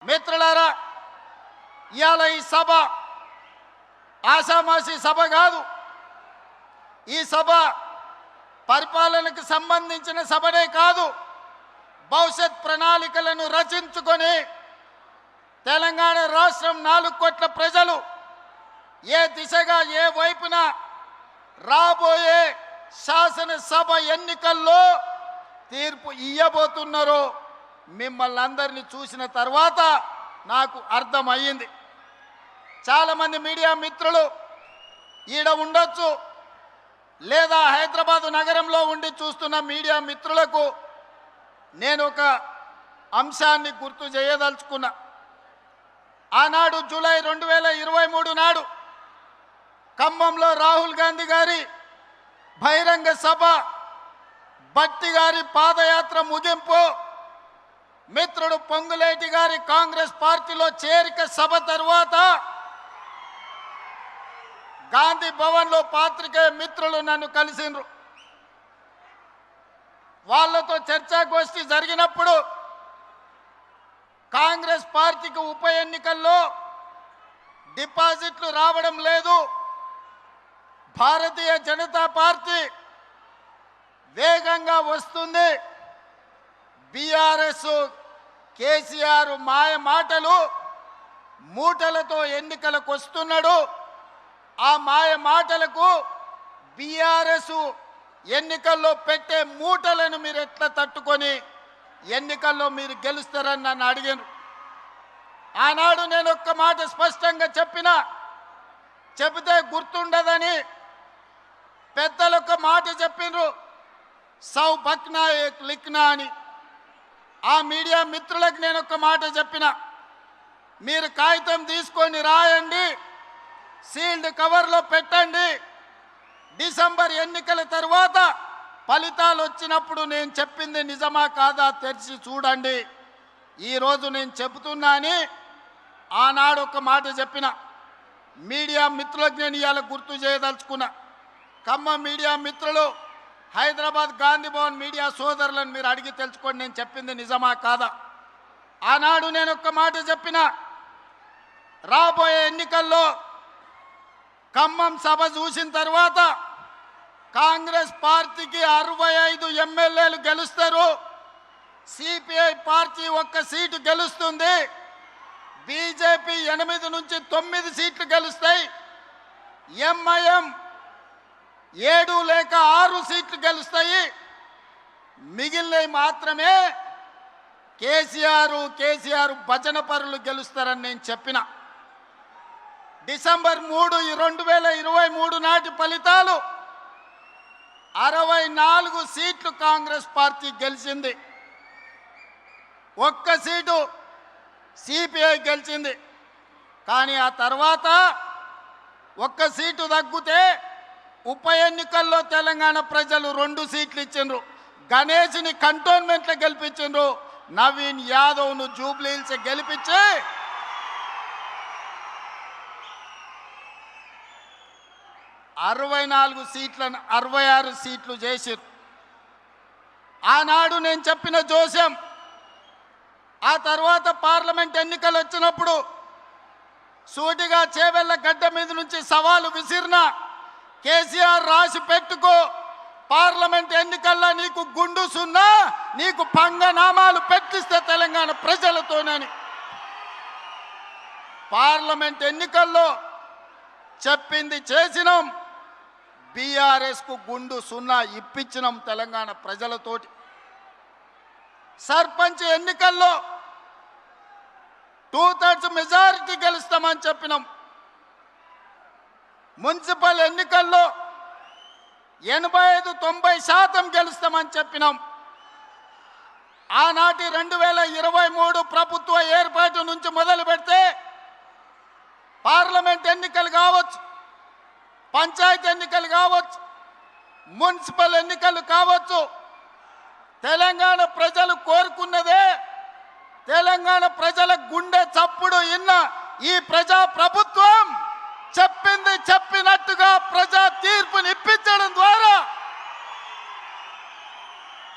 మిత్రులారా, ఇవాళ ఈ సభ ఆషామాషి సభ కాదు. ఈ సభ పరిపాలనకు సంబంధించిన సభనే కాదు, భవిష్యత్ ప్రణాళికలను రచించుకొని తెలంగాణ రాష్ట్రం 4 కోట్ల ప్రజలు ఏ దిశగా ఏ వైపున రాబోయే శాసనసభ ఎన్నికల్లో తీర్పు ఇయ్యబోతున్నారో మిమ్మల్ని అందరినీ చూసిన తర్వాత నాకు అర్థమయ్యింది. చాలామంది మీడియా మిత్రులు ఈడ ఉండొచ్చు, లేదా హైదరాబాద్ నగరంలో ఉండి చూస్తున్న మీడియా మిత్రులకు నేను ఒక అంశాన్ని గుర్తు చేయదలుచుకున్నా. ఆనాడు జూలై 2023 నాడు ఖమ్మంలో రాహుల్ గాంధీ గారి బహిరంగ సభ, భట్టి గారి పాదయాత్ర ముగింపు, మిత్రుడు పొంగులేటి గారి కాంగ్రెస్ పార్టీలో చేరిక సభ తర్వాత గాంధీ భవన్లో పాత్రికేయ మిత్రులు నన్ను కలిసిండ్రు. వాళ్ళతో చర్చాగోష్ఠి జరిగినప్పుడు కాంగ్రెస్ పార్టీకి ఉప ఎన్నికల్లో డిపాజిట్లు రావడం లేదు, భారతీయ జనతా పార్టీ వేగంగా వస్తుంది, బీఆర్ఎస్ కేసీఆర్ మాయ మాటలు మూటలతో ఎన్నికలకు వస్తున్నాడు, ఆ మాయ మాటలకు బీఆర్ఎస్ ఎన్నికల్లో పెట్టే మూటలను మీరు ఎట్లా తట్టుకొని ఎన్నికల్లో మీరు గెలుస్తారని నన్ను అడిగారు. ఆనాడు నేను ఒక్క మాట స్పష్టంగా చెబితే గుర్తుండదని పెద్దలు ఒక మాట చెప్పిండ్రు, సౌ బక్నా ఏక్ లిఖ్నా అని. ఆ మీడియా మిత్రులకు నేను ఒక మాట చెప్పిన, మీరు కాగితం తీసుకొని రాయండి, సీల్డ్ కవర్లో పెట్టండి, డిసెంబర్ ఎన్నికల తర్వాత ఫలితాలు వచ్చినప్పుడు నేను చెప్పింది నిజమా కాదా తెరిచి చూడండి. ఈరోజు నేను చెబుతున్నా అని ఆనాడు ఒక మాట చెప్పిన. మీడియా మిత్రులకు నేను ఇవాళ గుర్తు చేయదలుచుకున్నా. ఖమ్మం మీడియా మిత్రులు, హైదరాబాద్ గాంధీ భవన్ మీడియా సోదరులను మీరు అడిగి తెలుసుకోండి నేను చెప్పింది నిజమా కాదా. ఆనాడు నేను ఒక్క మాట చెప్పిన, రాబోయే ఎన్నికల్లో ఖమ్మం సభ చూసిన తర్వాత కాంగ్రెస్ పార్టీకి 65 ఎమ్మెల్యేలు గెలుస్తారు, సిపిఐ పార్టీ 1 సీటు గెలుస్తుంది, బీజేపీ 8 నుంచి 9 సీట్లు గెలుస్తాయి, ఎంఐఎం 7 లేక 6 సీట్లు గెలుస్తాయి, మిగిలినవి మాత్రమే కేసీఆర్ భజన పరులు గెలుస్తారని నేను చెప్పిన. డిసెంబర్ 3, 2023 నాటి ఫలితాలు 64 సీట్లు కాంగ్రెస్ పార్టీ గెలిచింది, 1 సీటు సిపిఐ గెలిచింది. కానీ ఆ తర్వాత 1 సీటు తగ్గితే ఉప ఎన్నికల్లో తెలంగాణ ప్రజలు 2 సీట్లు ఇచ్చిండ్రు. గణేష్ని కంటోన్మెంట్లో గెలిపించిండ్రు, నవీన్ యాదవ్ను జూబ్లీ హిల్స్ గెలిపించి 64 సీట్లను 66 సీట్లు చేసిరు. ఆనాడు నేను చెప్పిన జోస్యం, ఆ తర్వాత పార్లమెంట్ ఎన్నికలు వచ్చినప్పుడు సూటిగా చేవెళ్ళ గడ్డ మీద నుంచి సవాలు విసిరిన, కేసీఆర్ రాసి పెట్టుకో, పార్లమెంట్ ఎన్నికల్లో నీకు గుండు సున్నా, నీకు పంగనామాలు పెట్టిస్తే తెలంగాణ ప్రజలతోనని. పార్లమెంట్ ఎన్నికల్లో చెప్పింది చేసినాం, బీఆర్ఎస్కు గుండు సున్నా ఇప్పించినాం తెలంగాణ ప్రజలతోటి. సర్పంచ్ ఎన్నికల్లో 2/3 మెజారిటీ గెలుస్తామని చెప్పినాం. మున్సిపల్ ఎన్నికల్లో 85-90% గెలుస్తామని చెప్పినాం. ఆనాటి 2023 ప్రభుత్వ ఏర్పాటు నుంచి మొదలు పెడితే పార్లమెంట్ ఎన్నికలు కావచ్చు, పంచాయతీ ఎన్నికలు కావచ్చు, మున్సిపల్ ఎన్నికలు కావచ్చు, తెలంగాణ ప్రజలు కోరుకున్నదే, తెలంగాణ ప్రజల గుండె చప్పుడు ఇన్న ఈ ప్రజా ప్రభుత్వం చెప్పింది చెప్పినట్టుగా ప్రజా తీర్పుని ఇప్పించడం ద్వారా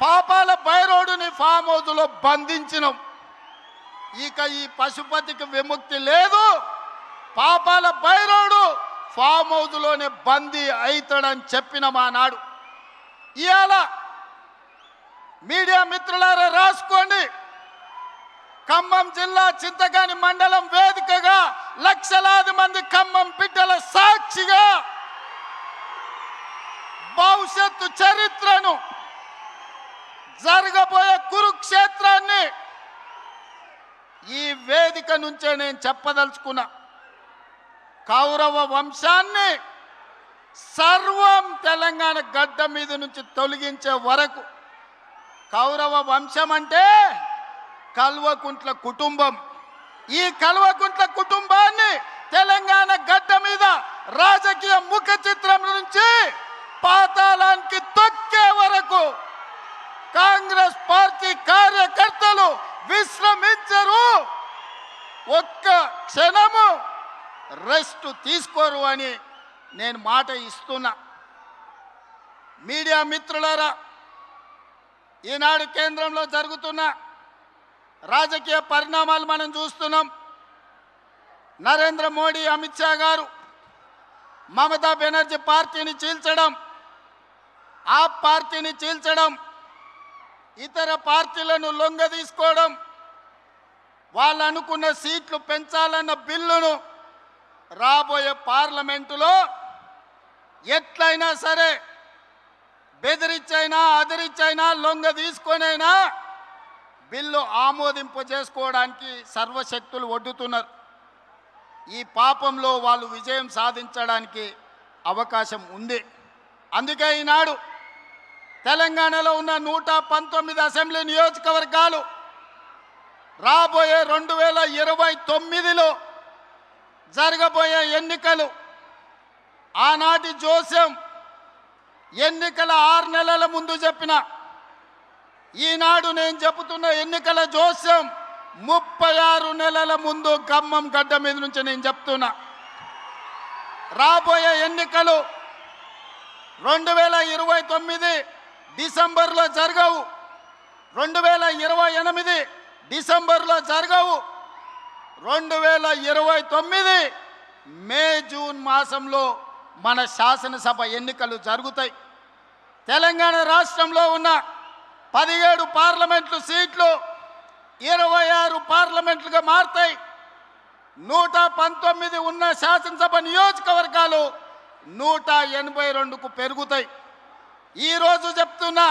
పాపాల బైరోడుని ఫామ్ హౌస్లో బంధించినాం. ఇక ఈ పశుపతికి విముక్తి లేదు, పాపాల భైరవుడు ఫామ్ హౌస్లోనే బందీ అవుతాడని చెప్పిన మా నాడు. ఇవాళ మీడియా మిత్రులారా రాసుకోండి, ఖమ్మం జిల్లా చింతకాని మండలం వేదికగా లక్షలాది మంది ఖమ్మం బిడ్డల సాక్షిగా భవిష్యత్తు చరిత్రను, జరగబోయే కురుక్షేత్రాన్ని ఈ వేదిక నుంచే నేను చెప్పదలుచుకున్నా. కౌరవ వంశాన్ని సర్వం తెలంగాణ గడ్డ మీద నుంచి తొలగించే వరకు, కౌరవ వంశం అంటే కల్వకుంట్ల కుటుంబం, ఈ కల్వకుంట్ల కుటుంబాన్ని తెలంగాణ గడ్డ మీద రాజకీయ ముఖ చిత్రం నుంచి పాతాళానికి తొక్కే వరకు కాంగ్రెస్ పార్టీ కార్యకర్తలు విశ్రమించరు, ఒక్క క్షణము రెస్ట్ తీసుకోరు అని నేను మాట ఇస్తున్నా. మీడియా మిత్రులారా, ఈనాడు కేంద్రంలో జరుగుతున్న రాజకీయ పరిణామాలు మనం చూస్తున్నాం. నరేంద్ర మోడీ, అమిత్ షా గారు మమతా బెనర్జీ పార్టీని చీల్చడం, ఆ పార్టీని చీల్చడం, ఇతర పార్టీలను లొంగదీసుకోవడం, వాళ్ళు అనుకున్న సీట్లు పెంచాలన్న బిల్లును రాబోయే పార్లమెంటులో ఎట్లయినా సరే బెదిరించైనా అదిరించైనా లొంగ తీసుకొనైనా బిల్లు ఆమోదింపు చేసుకోవడానికి సర్వశక్తులు ఒడ్డుతున్నారు. ఈ పాపంలో వాళ్ళు విజయం సాధించడానికి అవకాశం ఉంది. అందుకే ఈనాడు తెలంగాణలో ఉన్న 119 అసెంబ్లీ నియోజకవర్గాలు రాబోయే 2029లో జరగబోయే ఎన్నికలు, ఆనాటి జోస్యం ఎన్నికల 6 నెలల ముందు చెప్పిన, ఈనాడు నేను చెబుతున్న ఎన్నికల జోస్యం 36 నెలల ముందు ఖమ్మం గడ్డ మీద నుంచి నేను చెప్తున్నా. రాబోయే ఎన్నికలు 2029 డిసెంబర్లో జరగవు, 2028 డిసెంబర్లో జరగవు, 2029 మే జూన్ మాసంలో మన శాసనసభ ఎన్నికలు జరుగుతాయి. తెలంగాణ రాష్ట్రంలో ఉన్న 17 పార్లమెంట్లు సీట్లు 26 పార్లమెంట్లుగా మారుతాయి. 119 ఉన్న శాసనసభ నియోజకవర్గాలు 182కు పెరుగుతాయి. ఈరోజు చెప్తున్నా,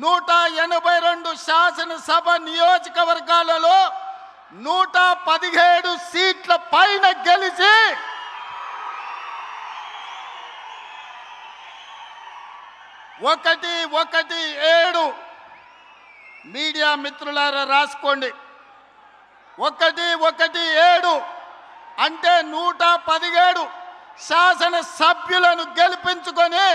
182 శాసనసభ నియోజకవర్గాలలో 117 సీట్ల పైన గెలిచి 117 మీడియా మిత్రులారా రాసుకోండి, 117 అంటే 117 శాసన సభ్యులను గెలిపించుకొని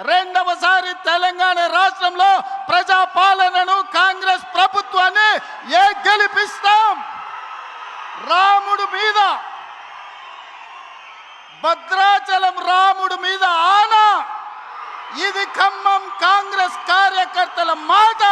రెండవసారి తెలంగాణ రాష్ట్రంలో ప్రజాపాలనను, కాంగ్రెస్ ప్రభుత్వాన్ని గెలిపిస్తాం. రాముడు మీద, భద్రాచలం రాముడు మీద ఆన, ఇది ఖమ్మం కాంగ్రెస్ కార్యకర్తల మాట.